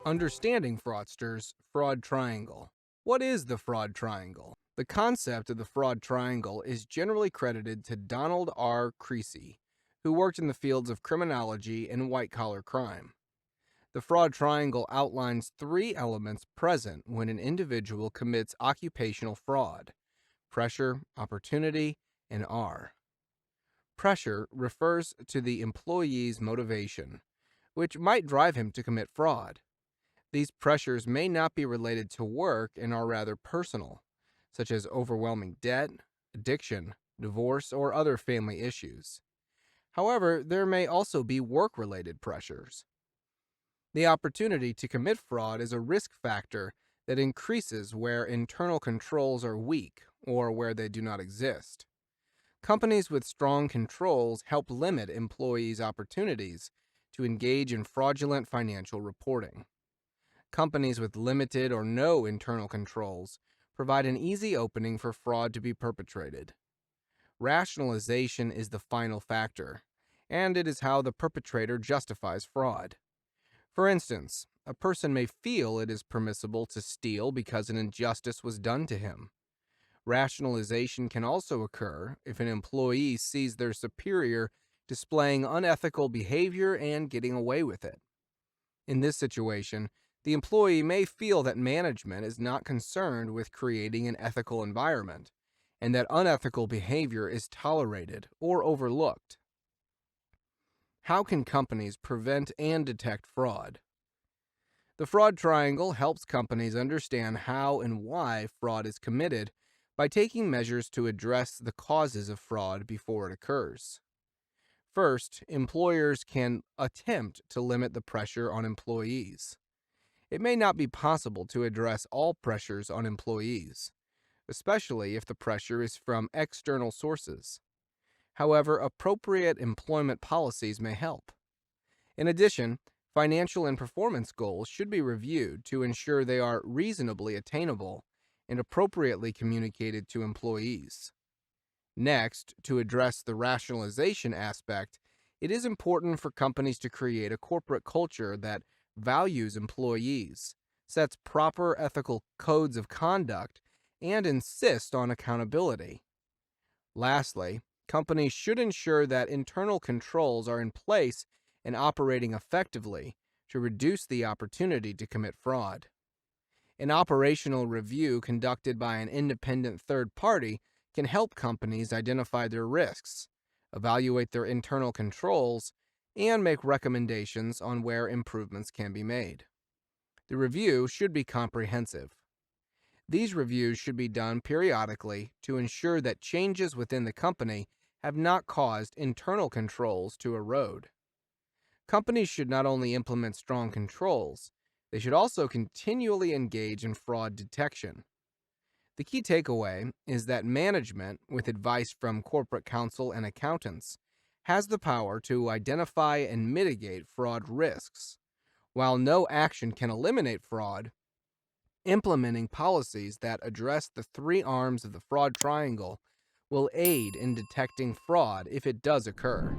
Understanding Fraudsters, Fraud Triangle. What is the fraud triangle? The concept of the fraud triangle is generally credited to Donald R. Creasy, who worked in the fields of criminology and white-collar crime. The fraud triangle outlines three elements present when an individual commits occupational fraud: pressure, opportunity, and R. Pressure refers to the employee's motivation, which might drive him to commit fraud. These pressures may not be related to work and are rather personal, such as overwhelming debt, addiction, divorce, or other family issues. However, there may also be work-related pressures. The opportunity to commit fraud is a risk factor that increases where internal controls are weak or where they do not exist. Companies with strong controls help limit employees' opportunities to engage in fraudulent financial reporting. Companies with limited or no internal controls provide an easy opening for fraud to be perpetrated. Rationalization is the final factor, and it is how the perpetrator justifies fraud. For instance, a person may feel it is permissible to steal because an injustice was done to him. Rationalization can also occur if an employee sees their superior displaying unethical behavior and getting away with it. In this situation, the employee may feel that management is not concerned with creating an ethical environment, and that unethical behavior is tolerated or overlooked. How can companies prevent and detect fraud? The fraud triangle helps companies understand how and why fraud is committed by taking measures to address the causes of fraud before it occurs. First, employers can attempt to limit the pressure on employees. It may not be possible to address all pressures on employees, especially if the pressure is from external sources. However, appropriate employment policies may help. In addition, financial and performance goals should be reviewed to ensure they are reasonably attainable and appropriately communicated to employees. Next, to address the rationalization aspect, it is important for companies to create a corporate culture that values employees, sets proper ethical codes of conduct, and insists on accountability. Lastly, companies should ensure that internal controls are in place and operating effectively to reduce the opportunity to commit fraud. An operational review conducted by an independent third party can help companies identify their risks, evaluate their internal controls, and make recommendations on where improvements can be made. The review should be comprehensive. These reviews should be done periodically to ensure that changes within the company have not caused internal controls to erode. Companies should not only implement strong controls, they should also continually engage in fraud detection. The key takeaway is that management, with advice from corporate counsel and accountants, has the power to identify and mitigate fraud risks. While no action can eliminate fraud, implementing policies that address the three arms of the fraud triangle will aid in detecting fraud if it does occur.